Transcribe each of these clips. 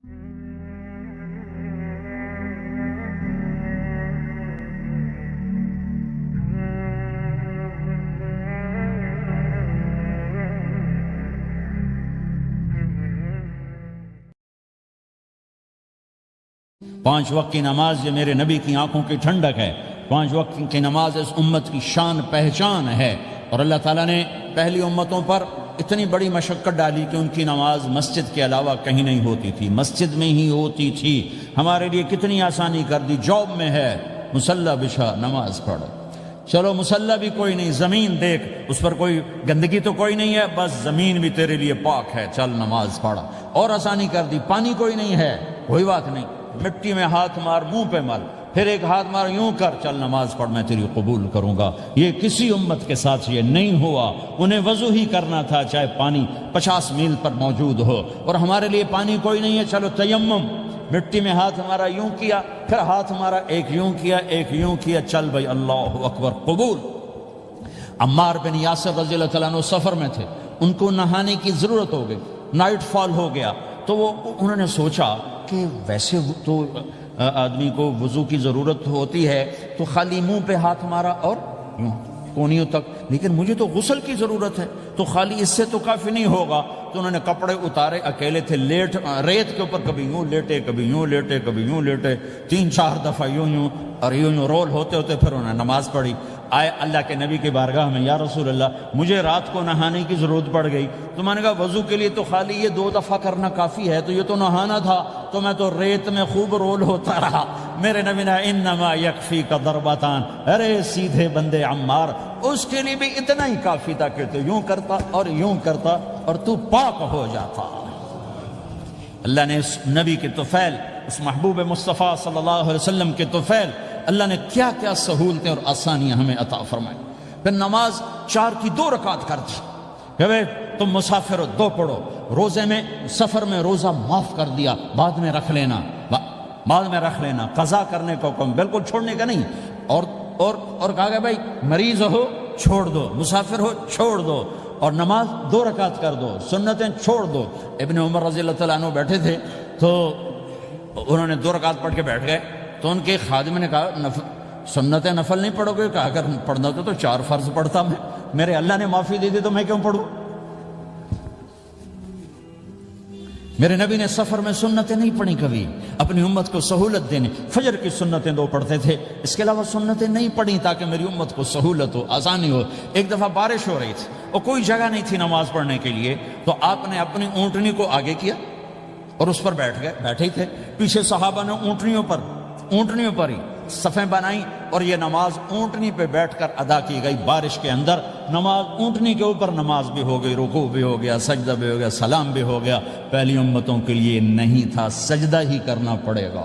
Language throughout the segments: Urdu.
پانچ وقت کی نماز یہ میرے نبی کی آنکھوں کی ٹھنڈک ہے، پانچ وقت کی نماز اس امت کی شان پہچان ہے، اور اللہ تعالیٰ نے پہلی امتوں پر اتنی بڑی مشقت ڈالی کہ ان کی نماز مسجد کے علاوہ کہیں نہیں ہوتی تھی، مسجد میں ہی ہوتی تھی۔ ہمارے لیے کتنی آسانی کر دی، جاب میں ہے مصلی بچھا نماز پڑھو، چلو مصلی بھی کوئی نہیں، زمین دیکھ اس پر کوئی گندگی تو کوئی نہیں ہے، بس زمین بھی تیرے لیے پاک ہے، چل نماز پڑھ۔ اور آسانی کر دی، پانی کوئی نہیں ہے کوئی بات نہیں، مٹی میں ہاتھ مار، منہ پہ مل، پھر ایک ہاتھ مار، یوں کر، چل نماز پڑھ، میں تیری قبول کروں گا۔ یہ کسی امت کے ساتھ یہ نہیں ہوا، انہیں وضو ہی کرنا تھا چاہے پانی 50 میل پر موجود ہو، اور ہمارے لیے پانی کوئی نہیں ہے، چلو تیمم، مٹی میں ہاتھ ہمارا یوں کیا، پھر ہاتھ ہمارا ایک یوں کیا ایک یوں کیا، چل بھائی اللہ اکبر قبول۔ عمار بن یاسر رضی اللہ تعالیٰ عنہ سفر میں تھے، ان کو نہانے کی ضرورت ہو گئی، نائٹ فال ہو گیا، تو انہوں نے سوچا کہ ویسے تو آدمی کو وضو کی ضرورت ہوتی ہے تو خالی منہ پہ ہاتھ مارا اور یوں کونیوں تک، لیکن مجھے تو غسل کی ضرورت ہے، تو خالی اس سے تو کافی نہیں ہوگا، تو انہوں نے کپڑے اتارے، اکیلے تھے، ریت کے اوپر کبھی یوں لیٹے کبھی یوں لیٹے کبھی یوں لیٹے، 3-4 دفعہ یوں اور یوں رول ہوتے ہوتے پھر انہوں نے نماز پڑھی۔ آئے اللہ کے نبی کی بارگاہ میں، یا رسول اللہ مجھے رات کو نہانے کی ضرورت پڑ گئی، تو میں نے کہا وضو کے لیے تو خالی یہ 2 دفعہ کرنا کافی ہے، تو یہ تو نہانا تھا، تو میں تو ریت میں خوب رول ہوتا رہا۔ میرے نبی نے انما یکفیک ضربتان، ارے سیدھے بندے عمار، اس کے لیے بھی اتنا ہی کافی تھا کہ تو یوں کرتا اور یوں کرتا اور تو پاک ہو جاتا۔ اللہ نے اس نبی کے طفیل، اس محبوب مصطفیٰ صلی اللہ علیہ وسلم کے طفیل، اللہ نے کیا کیا سہولتیں اور آسانیاں ہمیں عطا فرمائیں۔ پھر نماز 4 کی 2 رکعت کر دی کہ بھئی تم مسافر ہو 2 پڑھو، روزے میں سفر میں روزہ معاف کر دیا، بعد میں رکھ لینا، بعد میں رکھ لینا، قضا کرنے کو حکم، بالکل چھوڑنے کا نہیں، اور کہا کہ بھائی مریض ہو چھوڑ دو، مسافر ہو چھوڑ دو، اور نماز 2 رکعت کر دو، سنتیں چھوڑ دو۔ ابن عمر رضی اللہ تعالیٰ عنہ بیٹھے تھے تو انہوں نے 2 رکعت پڑھ کے بیٹھ گئے، تو ان کے خادم نے کہا سنتیں نفل نہیں پڑھو گے؟ کہا اگر پڑھنا تو 4 فرض پڑھتا میں، میرے اللہ نے معافی دے دی تو میں کیوں پڑھوں؟ میرے نبی نے سفر میں سنتیں نہیں پڑھی کبھی، اپنی امت کو سہولت دینے، فجر کی سنتیں 2 پڑھتے تھے، اس کے علاوہ سنتیں نہیں پڑھی تاکہ میری امت کو سہولت ہو، آسانی ہو۔ ایک دفعہ بارش ہو رہی تھی اور کوئی جگہ نہیں تھی نماز پڑھنے کے لیے، تو آپ نے اپنی اونٹنی کو آگے کیا اور اس پر بیٹھ گئے، بیٹھے ہی تھے، پیچھے صحابہ نے اونٹنیوں پر ہی صفیں بنائیں، اور یہ نماز اونٹنی پہ بیٹھ کر ادا کی گئی بارش کے اندر۔ نماز اونٹنی کے اوپر نماز بھی ہو گئی، رکوع بھی ہو گیا، سجدہ بھی ہو گیا، سلام بھی ہو گیا۔ پہلی امتوں کے لیے نہیں تھا، سجدہ ہی کرنا پڑے گا۔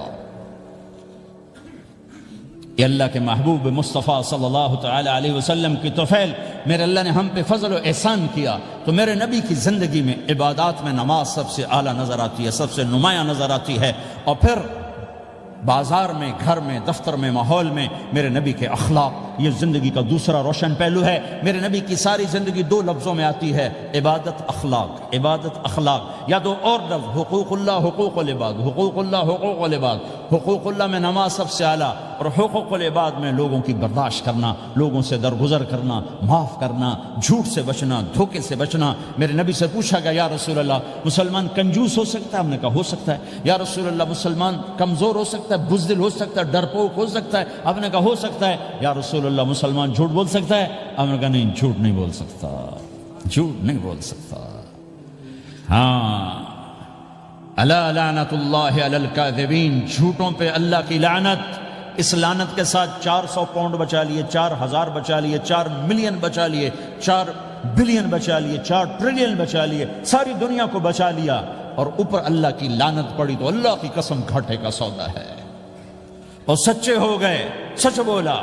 یہ اللہ کے محبوب مصطفیٰ صلی اللہ تعالی علیہ وسلم کی طفیل، میرے اللہ نے ہم پہ فضل و احسان کیا، تو میرے نبی کی زندگی میں عبادات میں نماز سب سے اعلیٰ نظر آتی ہے، سب سے نمایاں نظر آتی ہے، اور پھر بازار میں، گھر میں، دفتر میں، ماحول میں میرے نبی کے اخلاق، یہ زندگی کا دوسرا روشن پہلو ہے۔ میرے نبی کی ساری زندگی 2 لفظوں میں آتی ہے، عبادت اخلاق، عبادت اخلاق، یا 2 اور لفظ، حقوق اللہ حقوق العباد، حقوق اللہ حقوق العباد۔ حقوق اللہ میں نماز سب سے اعلیٰ، اور حقوق العباد میں لوگوں کی برداشت کرنا، لوگوں سے درگزر کرنا، معاف کرنا، جھوٹ سے بچنا، دھوکے سے بچنا۔ میرے نبی سے پوچھا گیا یا رسول اللہ مسلمان کنجوس ہو سکتا ہے؟ ہم نے کہا ہو سکتا ہے۔ یا رسول اللہ مسلمان کمزور ہو سکتا ہے، بزدل ہو سکتا ہے، ڈرپوک ہو سکتا ہے؟ آپ نے کہا ہو سکتا ہے۔ یا رسول اللہ مسلمان جھوٹ بول سکتا ہے؟ آپ نے کہا نہیں، جھوٹ نہیں بول سکتا، جھوٹ نہیں بول سکتا۔ ہاں، الا لعنت اللہ علی الکاذبین، جھوٹوں پہ اللہ کی لعنت۔ اس لعنت کے ساتھ 400 پاؤنڈ بچا لیے، 4000 بچا لیے، 4 ملین بچا لیے، 4 بلین بچا لیے، 4 ٹریلین بچا لیے، ساری دنیا کو بچا لیا، اور اوپر اللہ کی لعنت پڑی تو اللہ کی قسم گھاٹے کا سودا ہے۔ اور سچے ہو گئے، سچ بولا،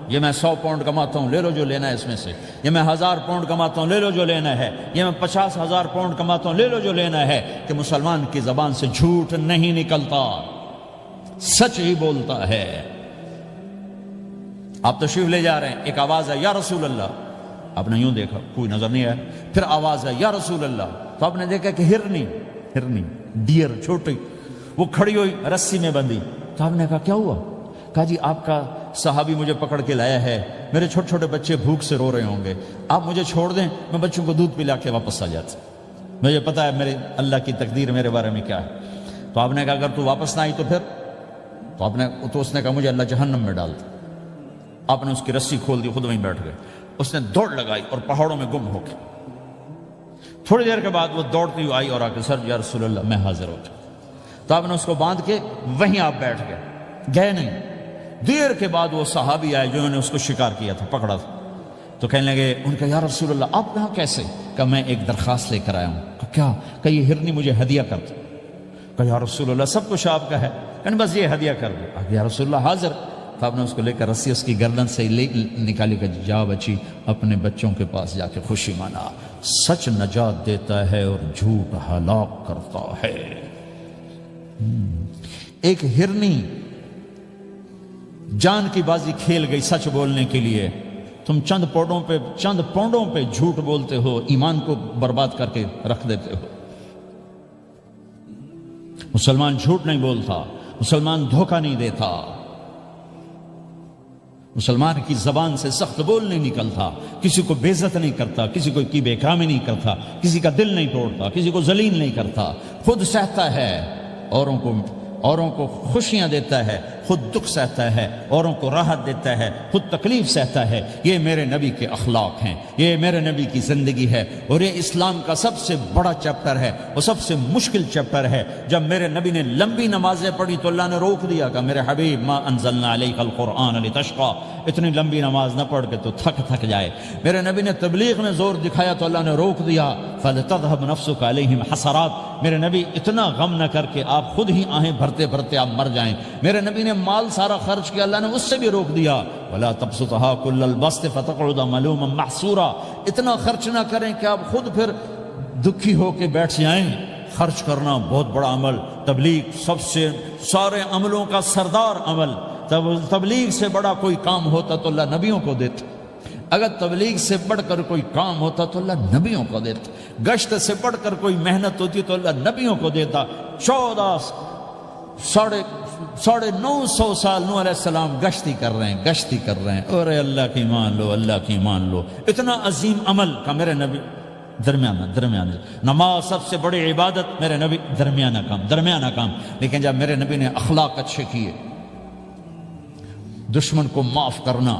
یہ میں 100 پاؤنڈ کماتا ہوں، لے لو جو لینا ہے اس میں سے، یہ میں 1000 پاؤنڈ کماتا ہوں، لے لو جو لینا ہے، یہ میں 50,000 پاؤنڈ کماتا ہوں، لے لو جو لینا ہے، کہ مسلمان کی زبان سے جھوٹ نہیں نکلتا، سچ ہی بولتا ہے۔ آپ تشریف لے جا رہے ہیں، ایک آواز ہے یا رسول اللہ، آپ نے یوں دیکھا کوئی نظر نہیں آیا، پھر آواز ہے یا رسول اللہ، تو آپ نے دیکھا کہ ہرنی ڈیئر چھوٹی وہ کھڑی ہوئی رسی میں بندھی. تو آپ نے کہا کیا ہوا؟ کہا جی آپ کا صحابی مجھے پکڑ کے لایا ہے, میرے چھوٹے چھوٹے بچے بھوک سے رو رہے ہوں گے, آپ مجھے چھوڑ دیں, میں بچوں کو دودھ پلا کے واپس آ جاتا, مجھے پتا ہے میرے اللہ کی تقدیر میرے بارے میں کیا ہے. تو آپ نے کہا اگر تو واپس نہ آئی تو پھر؟ تو اس نے کہا مجھے اللہ جہنم میں ڈال دے. آپ نے اس کی رسی کھول دی, خود وہیں بیٹھ گئے. اس نے دوڑ لگائی اور پہاڑوں میں گم ہو گئے. تھوڑی دیر کے بعد وہ دوڑتی ہوئی آئی اور آ کے سر یا رسول اللہ میں حاضر ہو جاؤں. تو آپ نے اس کو باندھ کے وہیں آپ بیٹھ گئے, گئے نہیں. دیر کے بعد وہ صحابی آئے جنہوں نے اس کو شکار کیا تھا, پکڑا تھا. تو کہنے لگے, ان کا یا رسول اللہ آپ یہاں کیسے؟ کہ میں ایک درخواست لے کر آیا ہوں. کہ کیا؟ کہ یہ ہرنی مجھے ہدیہ کر دو. کہ یا رسول اللہ سب کچھ آپ کا ہے, کہ بس یہ ہدیہ کر دو. یا رسول اللہ حاضر. تو آپ نے اس کو لے کر رسی اس کی گردن سے نکالی کہ جا بچی اپنے بچوں کے پاس جا کے خوشی منا. سچ نجات دیتا ہے اور جھوٹ ہلاک کرتا ہے. ایک ہرنی جان کی بازی کھیل گئی سچ بولنے کے لیے. تم چند پونڈوں پہ جھوٹ بولتے ہو, ایمان کو برباد کر کے رکھ دیتے ہو. مسلمان جھوٹ نہیں بولتا, مسلمان دھوکہ نہیں دیتا, مسلمان کی زبان سے سخت بول نہیں نکلتا, کسی کو بے عزت نہیں کرتا, کسی کو کی بے اکرامی نہیں کرتا, کسی کا دل نہیں توڑتا, کسی کو ذلیل نہیں کرتا, خود سہتا ہے, اوروں کو خوشیاں دیتا ہے, خود دکھ سہتا ہے, اوروں کو راحت دیتا ہے, خود تکلیف سہتا ہے. یہ میرے نبی کے اخلاق ہیں, یہ میرے نبی کی زندگی ہے, اور یہ اسلام کا سب سے بڑا چیپٹر ہے اور سب سے مشکل چیپٹر ہے. جب میرے نبی نے لمبی نمازیں پڑھی تو اللہ نے روک دیا کہ میرے حبیب ما انزلنا علیک القرآن لتشقى, اتنی لمبی نماز نہ پڑھ کے تو تھک جائے. میرے نبی نے تبلیغ میں زور دکھایا تو اللہ نے روک دیا, فلتذهب نفسك علیہم حسرات. میرے نبی اتنا غم نہ کر کے آپ خود ہی آہیں بھرتے بھرتے آپ مر جائیں. میرے نبی نے مال سارا خرچ کیا, اللہ نے اس سے بھی روک دیا. ولا تبسطها كل البسط فتقعد ملوما محسورا. اتنا خرچ نہ کریں کہ آپ خود پھر دکھی ہو کے بیٹھ جائیں. خرچ کرنا بہت بڑا عمل, تبلیغ سب سے سارے عملوں کا سردار عمل. تبلیغ سے بڑا کوئی کام ہوتا تو اللہ نبیوں کو دیتا. اگر تبلیغ سے بڑھ کر کوئی کام ہوتا تو اللہ نبیوں کو دیتا. گشت سے بڑھ کر کوئی محنت ہوتی تو اللہ نبیوں کو دیتا. 950 سال نوح علیہ السلام گشتی کر رہے ہیں. اور اللہ کی مان لو. اتنا عظیم عمل کا میرے نبی درمیانہ. نماز سب سے بڑی عبادت, میرے نبی درمیانہ کام. لیکن جب میرے نبی نے اخلاق اچھے کیے, دشمن کو معاف کرنا.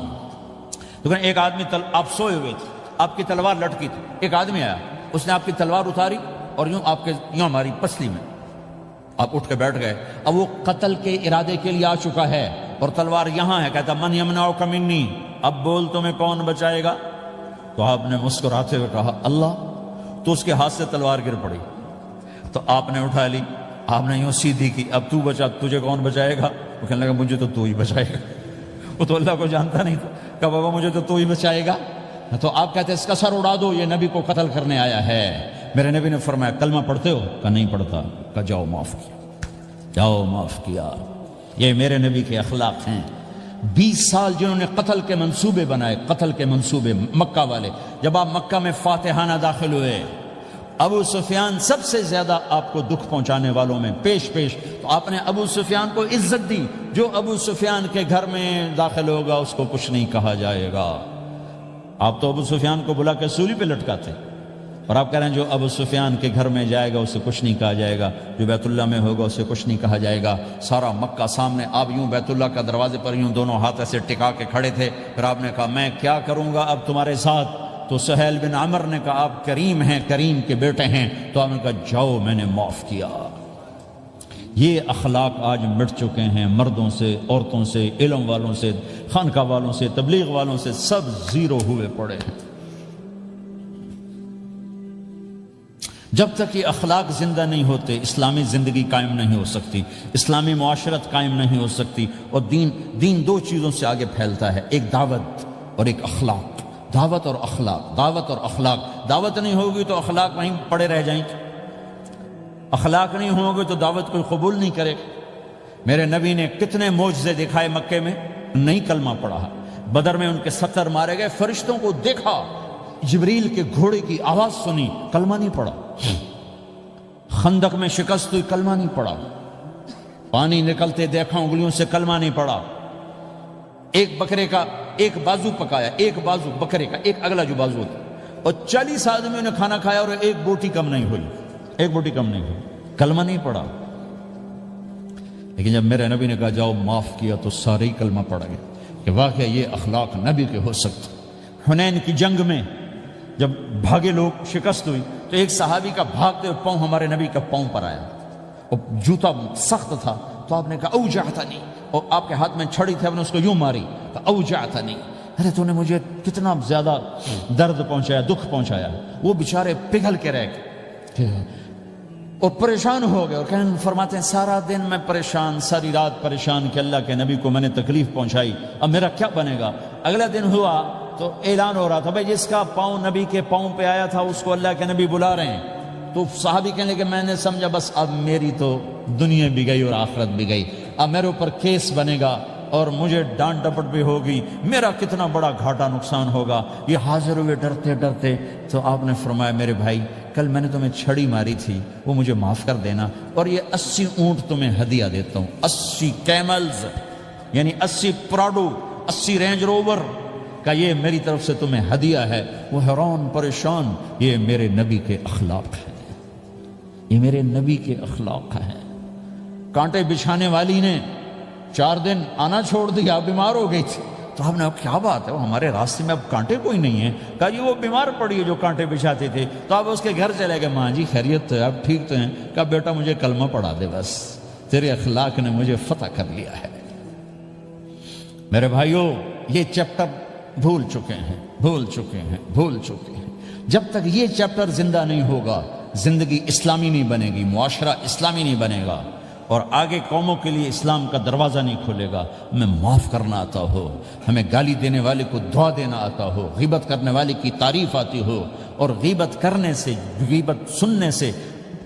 لیکن ایک آدمی آپ سوئے ہوئے تھے, آپ کی تلوار لٹکی تھی, ایک آدمی آیا, اس نے آپ کی تلوار اتاری اور یوں ہماری پسلی میں. آپ اٹھ کے بیٹھ گئے. اب وہ قتل کے ارادے کے لیے آ چکا ہے اور تلوار یہاں ہے. کہتا من یمنعک منی, اب بول تمہیں کون بچائے گا؟ تو آپ نے مسکراتے ہوئے کہا اللہ. تو اس کے ہاتھ سے تلوار گر پڑی. تو آپ نے اٹھا لی, آپ نے یوں سیدھی کی, اب تو بچا, تجھے کون بچائے گا؟ وہ کہنے لگا مجھے تو ہی بچائے گا. وہ تو اللہ کو جانتا نہیں تھا. کہا بابا مجھے تو ہی بچائے گا. تو آپ کہتے ہیں اس کا سر اڑا دو, یہ نبی کو قتل کرنے آیا ہے. میرے نبی نے فرمایا کلمہ پڑھتے ہو؟ کہا نہیں پڑھتا. کہا جاؤ معاف کیا. یہ میرے نبی کے اخلاق ہیں. 20 سال جنہوں نے قتل کے منصوبے بنائے, مکہ والے. جب آپ مکہ میں فاتحانہ داخل ہوئے, ابو سفیان سب سے زیادہ آپ کو دکھ پہنچانے والوں میں پیش. تو آپ نے ابو سفیان کو عزت دی. جو ابو سفیان کے گھر میں داخل ہوگا اس کو کچھ نہیں کہا جائے گا. آپ تو ابو سفیان کو بلا کے سولی پہ لٹکاتے, اور آپ کہہ رہے ہیں جو ابو سفیان کے گھر میں جائے گا اسے کچھ نہیں کہا جائے گا, جو بیت اللہ میں ہوگا اسے کچھ نہیں کہا جائے گا. سارا مکہ سامنے, آپ یوں بیت اللہ کا دروازے پر یوں دونوں ہاتھ ایسے ٹکا کے کھڑے تھے. پھر آپ نے کہا میں کیا کروں گا اب تمہارے ساتھ؟ تو سہیل بن عمر نے کہا آپ کریم ہیں, کریم کے بیٹے ہیں. تو آپ نے کہا جاؤ میں نے معاف کیا. یہ اخلاق آج مٹ چکے ہیں. مردوں سے, عورتوں سے, علم والوں سے, خانقاہ والوں سے, تبلیغ والوں سے, سب زیرو ہوئے پڑے ہیں. جب تک یہ اخلاق زندہ نہیں ہوتے اسلامی زندگی قائم نہیں ہو سکتی, اسلامی معاشرت قائم نہیں ہو سکتی. اور دین دو چیزوں سے آگے پھیلتا ہے, ایک دعوت اور ایک اخلاق. دعوت اور اخلاق. دعوت نہیں ہوگی تو اخلاق وہیں پڑے رہ جائیں گے. اخلاق نہیں ہوں گے تو دعوت کوئی قبول نہیں کرے. میرے نبی نے کتنے معجزے دکھائے مکے میں, نہیں کلمہ پڑھا. بدر میں ان کے 70 مارے گئے, فرشتوں کو دیکھا, جبریل کے گھوڑے کی آواز سنی, کلمہ نہیں پڑھا. خندق میں شکست ہوئی, کلمہ نہیں پڑھا. پانی نکلتے دیکھا، انگلیوں سے کلمہ نہیں پڑا. ایک بکرے کا ایک بازو پکایا، ایک بازو بکرے کا، ایک اگلا جو بازو ہوتا، اور 40 آدمیوں نے کھانا کھایا اور ایک بوٹی کم نہیں ہوئی، ایک بوٹی کم نہیں ہوئی، کلمہ نہیں پڑا. لیکن جب میرے نبی نے کہا جاؤ معاف کیا تو سارے ہی کلمہ پڑ گئے کہ واقعہ یہ اخلاق نبی کے ہو سکتے. حنین کی جنگ میں جب بھاگے لوگ، شکست ہوئی، تو ایک صحابی کا بھاگتے ہوئے پاؤں ہمارے نبی کا پاؤں پر آیا، اور جوتا سخت تھا، تو آپ نے کہا اوجعتنی، اور آپ کے ہاتھ میں چھڑی تھی، آپ نے اس کو یوں ماری، اوجعتنی، ارے تو نے مجھے کتنا زیادہ درد پہنچایا، دکھ پہنچایا. وہ بیچارے پگھل کے رہ گئے اور پریشان ہو گئے، اور فرماتے ہیں سارا دن میں پریشان، ساری رات پریشان کہ اللہ کے نبی کو میں نے تکلیف پہنچائی، اب میرا کیا بنے گا. اگلا دن ہوا تو اعلان ہو رہا تھا بھائی جس کا پاؤں نبی کے پاؤں پہ آیا تھا اس کو اللہ کے نبی بلا رہے ہیں. تو صحابی کہنے لگے میں نے سمجھا بس اب میری تو دنیا بھی گئی اور آخرت بھی گئی، اب میرے اوپر کیس بنے گا اور مجھے ڈانٹ ڈپٹ بھی ہوگی، میرا کتنا بڑا گھاٹا نقصان ہوگا. یہ حاضر ہوئے ڈرتے ڈرتے. تو آپ نے فرمایا میرے بھائی کل میں نے تمہیں چھڑی ماری تھی، وہ مجھے معاف کر دینا، اور یہ 80 اونٹ تمہیں ہدیہ دیتا ہوں، 80 کیملز یعنی 80 پراڈو، 80 رینج روور کا یہ میری طرف سے تمہیں ہدیہ ہے. وہ حیران پریشان، یہ میرے نبی کے اخلاق ہیں، یہ میرے نبی کے اخلاق ہیں. کانٹے بچھانے والی نے 4 دن آنا چھوڑ دیا، بیمار ہو گئی تھی. تو ہم نے کیا بات ہے، وہ ہمارے راستے میں اب کانٹے کوئی نہیں ہیں. کہا جی وہ بیمار پڑی ہے جو کانٹے بچھاتے تھے. تو آپ اس کے گھر چلے گئے، ماں جی خیریت تو ہے، آپ ٹھیک تو ہیں؟ کہا بیٹا مجھے کلمہ پڑھا دے، بس تیرے اخلاق نے مجھے فتح کر لیا ہے. میرے بھائیوں یہ چیپٹر بھول چکے ہیں، بھول چکے ہیں، بھول چکے ہیں. جب تک یہ چیپٹر زندہ نہیں ہوگا زندگی اسلامی نہیں بنے گی، معاشرہ اسلامی نہیں بنے گا، اور آگے قوموں کے لیے اسلام کا دروازہ نہیں کھلے گا. ہمیں معاف کرنا آتا ہو، ہمیں گالی دینے والے کو دعا دینا آتا ہو، غیبت کرنے والے کی تعریف آتی ہو، اور غیبت کرنے سے، غیبت سننے سے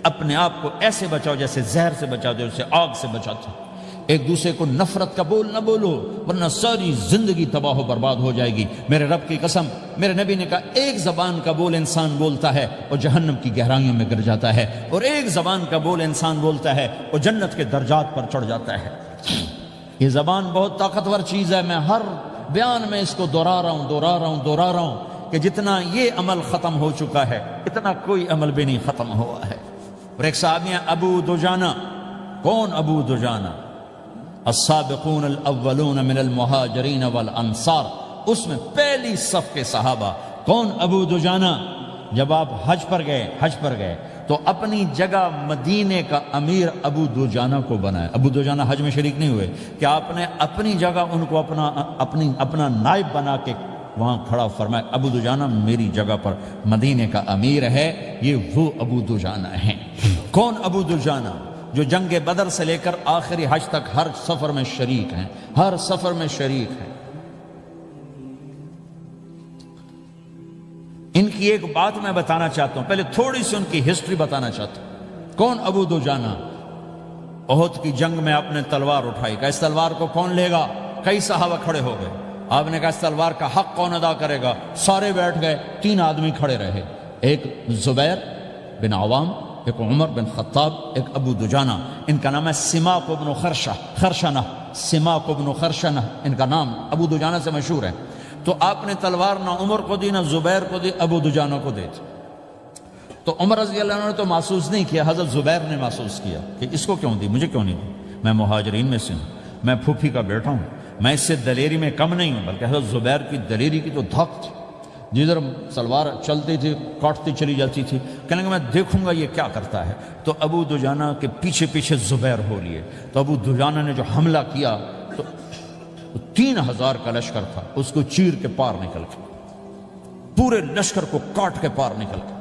اپنے آپ کو ایسے بچاؤ جیسے زہر سے بچاتے ہو، جیسے آگ سے بچاتے ہو. ایک دوسرے کو نفرت کا بول نہ بولو ورنہ ساری زندگی تباہ و برباد ہو جائے گی. میرے رب کی قسم، میرے نبی نے کہا ایک زبان کا بول انسان بولتا ہے اور جہنم کی گہرائیوں میں گر جاتا ہے، اور ایک زبان کا بول انسان بولتا ہے اور جنت کے درجات پر چڑھ جاتا ہے. یہ زبان بہت طاقتور چیز ہے. میں ہر بیان میں اس کو دہرا رہا ہوں کہ جتنا یہ عمل ختم ہو چکا ہے اتنا کوئی عمل بھی نہیں ختم ہوا ہے. اور ایک صحابی ہیں ابو دجانہ. کون ابو دجانہ؟ السابقون الاولون من المہاجرین والانصار، اس میں پہلی صف کے صحابہ. کون ابو دجانہ؟ جب آپ حج پر گئے تو اپنی جگہ مدینے کا امیر ابو دجانہ کو بنایا. ابو دجانہ حج میں شریک نہیں ہوئے کہ آپ نے اپنی جگہ ان کو اپنا نائب بنا کے وہاں کھڑا فرمایا ابو دجانہ میری جگہ پر مدینے کا امیر ہے. یہ وہ ابو دجانہ ہیں. کون ابو دجانہ؟ جو جنگ بدر سے لے کر آخری حج تک ہر سفر میں شریک ہیں، ہر سفر میں شریک ہیں. ان کی ایک بات میں بتانا چاہتا ہوں، پہلے تھوڑی سی ان کی ہسٹری بتانا چاہتا ہوں. کون ابو دجانہ؟ احد کی جنگ میں آپ نے تلوار اٹھائی، کہا اس تلوار کو کون لے گا؟ کئی صحابہ کھڑے ہو گئے. آپ نے کہا اس تلوار کا حق کون ادا کرے گا؟ سارے بیٹھ گئے. 3 آدمی کھڑے رہے، ایک زبیر بن عوام، ایک عمر بن خطاب، ایک ابو دجانہ. ان کا نام ہے سماک بن خرشنہ. سماک بن خرشنہ ان کا نام ابو دجانہ سے مشہور ہے. تو آپ نے تلوار نہ عمر کو دی، نہ زبیر کو دی، ابو دجانہ کو دی. تو عمر رضی اللہ عنہ نے تو محسوس نہیں کیا، حضرت زبیر نے محسوس کیا کہ اس کو کیوں دی، مجھے کیوں نہیں دی؟ میں مہاجرین میں سے ہوں، میں پھوپھی کا بیٹا ہوں، میں اس سے دلیری میں کم نہیں ہوں. بلکہ حضرت زبیر کی دلیری کی تو دھک تھی، جدھر سلوار چلتی تھی کاٹتی چلی جاتی تھی. کہنے لگا میں دیکھوں گا یہ کیا کرتا ہے. تو ابو دجانہ کے پیچھے پیچھے زبیر ہو لیے. تو ابو دجانہ نے جو حملہ کیا تو 3000 کا لشکر تھا، اس کو چیر کے پار نکل کے، پورے لشکر کو کاٹ کے پار نکل کے.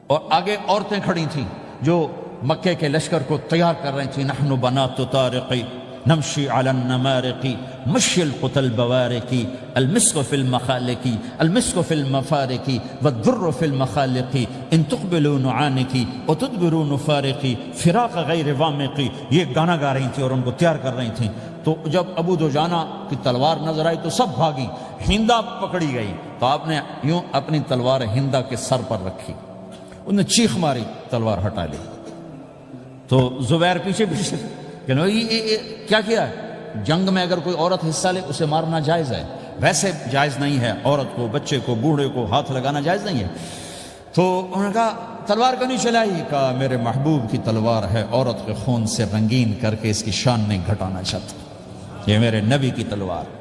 اور آگے عورتیں کھڑی تھیں جو مکے کے لشکر کو تیار کر رہی تھیں. نحن بنات طارق نمشی علی النمارق مشی القتل بوارق المسک فی المخالق المسک فی المفارق والدر فی المخالق ان تقبلوا نعانق وتدبروا نفارق فراق غیر وامق. یہ گانا گا رہی تھیں اور ان کو تیار کر رہی تھیں. تو جب ابو دجانہ کی تلوار نظر آئی تو سب بھاگی. ہندا پکڑی گئی تو آپ نے یوں اپنی تلوار ہندا کے سر پر رکھی، انہوں نے چیخ ماری، تلوار ہٹا لی. تو زبیر پیچھے پیچھے کہ کیا کیا ہے؟ جنگ میں اگر کوئی عورت حصہ لے اسے مارنا جائز ہے، ویسے جائز نہیں ہے، عورت کو، بچے کو، بوڑھے کو ہاتھ لگانا جائز نہیں ہے۔ تو انہوں نے کہا تلوار کیوں نہیں چلائی؟ کہا میرے محبوب کی تلوار ہے، عورت کے خون سے رنگین کر کے اس کی شان نہیں گھٹانا چاہتا، یہ میرے نبی کی تلوار۔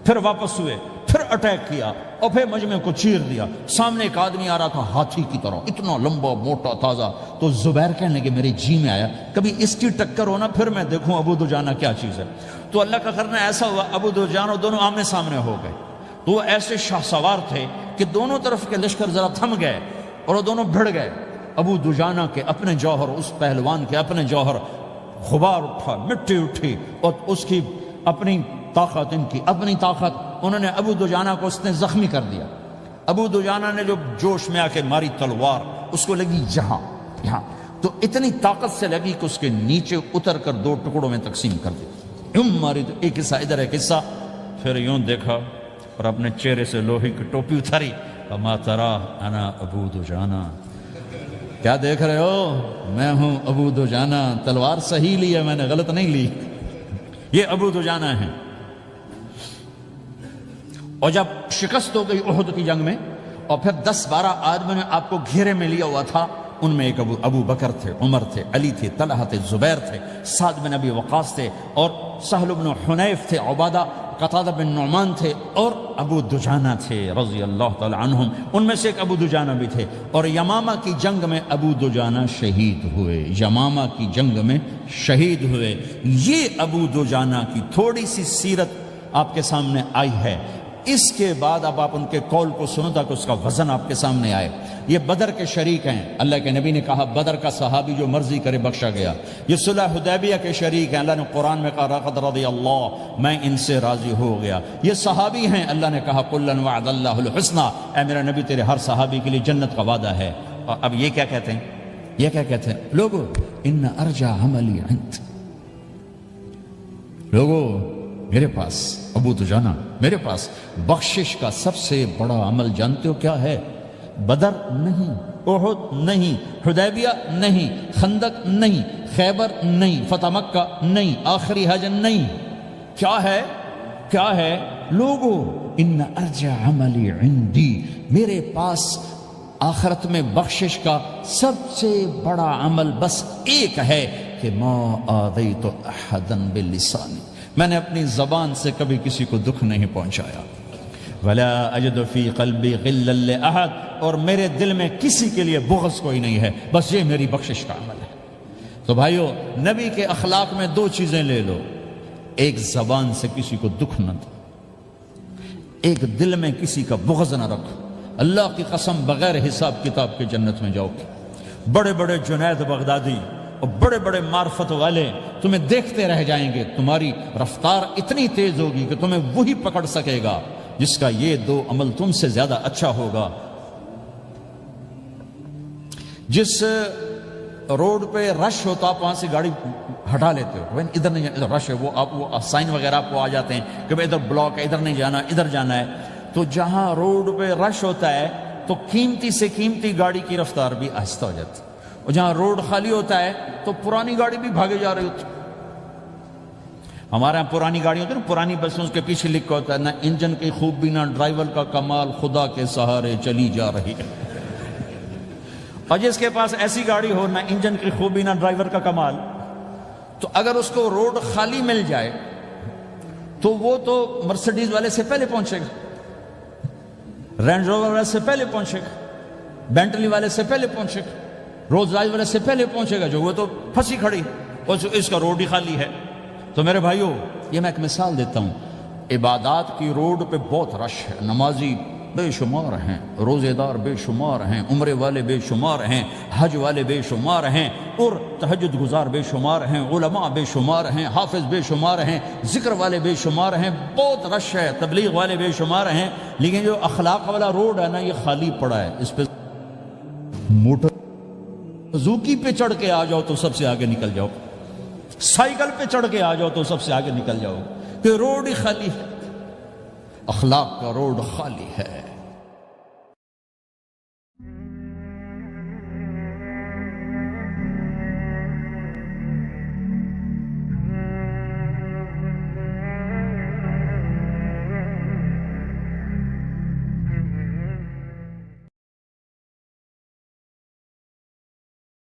پھر واپس ہوئے، پھر اٹیک کیا اور پھر مجمع کو چیر دیا۔ سامنے ایک آدمی آ رہا تھا ہاتھی کی طرح، اتنا لمبا موٹا تازہ۔ تو زبیر کہنے لگے میرے جی میں آیا کبھی اس کی ٹکر ہونا پھر میں دیکھوں ابو دجانہ کیا چیز ہے۔ تو اللہ کا کرنا ایسا ہوا ابو دجانہ دونوں آمنے سامنے ہو گئے۔ تو وہ ایسے شاہ سوار تھے کہ دونوں طرف کے لشکر ذرا تھم گئے اور وہ دونوں بھڑ گئے۔ ابو دجانہ کے اپنے جوہر، اس پہلوان کے اپنے جوہر، غبار اٹھا، مٹی اٹھی، اور اس کی اپنی طاقت، ان کی اپنی طاقت، انہوں نے ابو دجانہ کو اس نے زخمی کر دیا۔ ابو دجانہ نے جو جوش میں آ کے ماری تلوار، اس کو لگی یہاں، تو اتنی طاقت سے لگی کہ اس کے نیچے اتر کر 2 ٹکڑوں میں تقسیم کر دی۔ یوں ماری تو ایک حصہ ادھر، ایک حصہ، پھر یوں دیکھا اور اپنے چہرے سے لوہے کی ٹوپی اتاری، اما ترا انا ابو دجانہ، کیا دیکھ رہے ہو؟ میں ہوں ابو دجانہ، تلوار صحیح لی ہے میں نے، غلط نہیں لی، یہ ابو دجانہ ہیں۔ اور جب شکست ہو گئی احد کی جنگ میں، اور پھر 10-12 آدمی نے آپ کو گھیرے میں لیا ہوا تھا، ان میں ایک ابو بکر تھے، عمر تھے، علی تھے، طلحہ تھے، زبیر تھے، سعد بن ابی وقاص تھے، اور سہل بن حنیف تھے، عبادہ قتادہ بن نعمان تھے، اور ابو دجانہ تھے رضی اللہ تعالی عنہم۔ ان میں سے ایک ابو دجانہ بھی تھے۔ اور یمامہ کی جنگ میں ابو دجانہ شہید ہوئے، یمامہ کی جنگ میں شہید ہوئے۔ یہ ابو دجانہ کی تھوڑی سی سیرت آپ کے سامنے آئی ہے۔ اس کے بعد اب آپ ان کے قول کو سنو تاکہ اس کا وزن آپ کے سامنے آئے۔ یہ بدر کے شریک ہیں، اللہ کے نبی نے کہا بدر کا صحابی جو مرضی کرے بخشا گیا۔ یہ صلح حدیبیہ کے شریک ہیں، اللہ نے قرآن میں کہا لقد رضی اللہ، میں ان سے راضی ہو گیا۔ یہ صحابی ہیں، اللہ نے کہا کلا وعد اللہ الحسنی، اے میرا نبی تیرے ہر صحابی کے لیے جنت کا وعدہ ہے۔ اور اب یہ کیا کہتے ہیں؟ یہ کیا کہتے ہیں؟ لوگو ان ارجع عملی عند، لوگو میرے پاس، ابو دجانہ میرے پاس بخشش کا سب سے بڑا عمل جانتے ہو کیا ہے؟ بدر نہیں، احد نہیں، حدیبیہ نہیں، خندق نہیں، خیبر نہیں، فتح مکہ نہیں، آخری حج نہیں۔ کیا ہے؟ کیا ہے؟ لوگو ان ارجع عملی عندی، میرے پاس آخرت میں بخشش کا سب سے بڑا عمل بس ایک ہے کہ ما آذیت احدا بلسانی، میں نے اپنی زبان سے کبھی کسی کو دکھ نہیں پہنچایا۔ ولا اجد فی قلبی غلا لاحد، اور میرے دل میں کسی کے لیے بغض کوئی نہیں ہے، بس یہ میری بخشش کا عمل ہے۔ تو بھائیو، نبی کے اخلاق میں 2 چیزیں لے لو، ایک زبان سے کسی کو دکھ نہ دو، ایک دل میں کسی کا بغض نہ رکھو۔ اللہ کی قسم بغیر حساب کتاب کے جنت میں جاؤ گے۔ بڑے بڑے جنید بغدادی اور بڑے بڑے معرفت والے تمہیں دیکھتے رہ جائیں گے، تمہاری رفتار اتنی تیز ہوگی کہ تمہیں وہی پکڑ سکے گا جس کا یہ 2 عمل تم سے زیادہ اچھا ہوگا۔ جس روڈ پہ رش ہوتا آپ وہاں سے گاڑی ہٹا لیتے ہو، ادھر نہیں جانا، ادھر رش ہے، وہ سائن وغیرہ آپ کو آ جاتے ہیں کہ ادھر بلاک ہے، ادھر نہیں جانا، ادھر جانا ہے۔ تو جہاں روڈ پہ رش ہوتا ہے تو قیمتی سے قیمتی گاڑی کی رفتار بھی آہستہ ہو جاتی ہے، اور جہاں روڈ خالی ہوتا ہے تو پرانی گاڑی بھی بھاگے جا رہی ہوتی ہے۔ ہمارے یہاں پرانی گاڑی ہوتی ہے نا، پرانی بسوں کے پیچھے لکھا ہوتا ہے نہ انجن کی خوبی نہ ڈرائیور کا کمال، خدا کے سہارے چلی جا رہی ہے۔ اور جس کے پاس ایسی گاڑی ہو، نہ انجن کی خوبی نہ ڈرائیور کا کمال، تو اگر اس کو روڈ خالی مل جائے تو وہ تو مرسیڈیز والے سے پہلے پہنچے گا، رینج روور والے سے پہلے پہنچے گا، بینٹلی والے سے پہلے پہنچے گا، رولز رائس والے سے پہلے پہنچے گا، جو وہ تو پھنسی کھڑی اور اس کا روڈ ہی خالی ہے۔ تو میرے بھائیو، یہ میں ایک مثال دیتا ہوں، عبادات کی روڈ پہ بہت رش ہے، نمازی بے شمار ہیں، روزے دار بے شمار ہیں، عمرے والے بے شمار ہیں، حج والے بے شمار ہیں، اور تہجد گزار بے شمار ہیں، علماء بے شمار ہیں، حافظ بے شمار ہیں، ذکر والے بے شمار ہیں، بہت رش ہے، تبلیغ والے بے شمار ہیں، لیکن جو اخلاق والا روڈ ہے نا، یہ خالی پڑا ہے۔ اس پہ موٹر زوکی پہ چڑھ کے آ جاؤ تو سب سے آگے نکل جاؤ، سائیکل پہ چڑھ کے آ جاؤ تو سب سے آگے نکل جاؤ، کہ روڈ ہی خالی ہے، اخلاق کا روڈ خالی ہے۔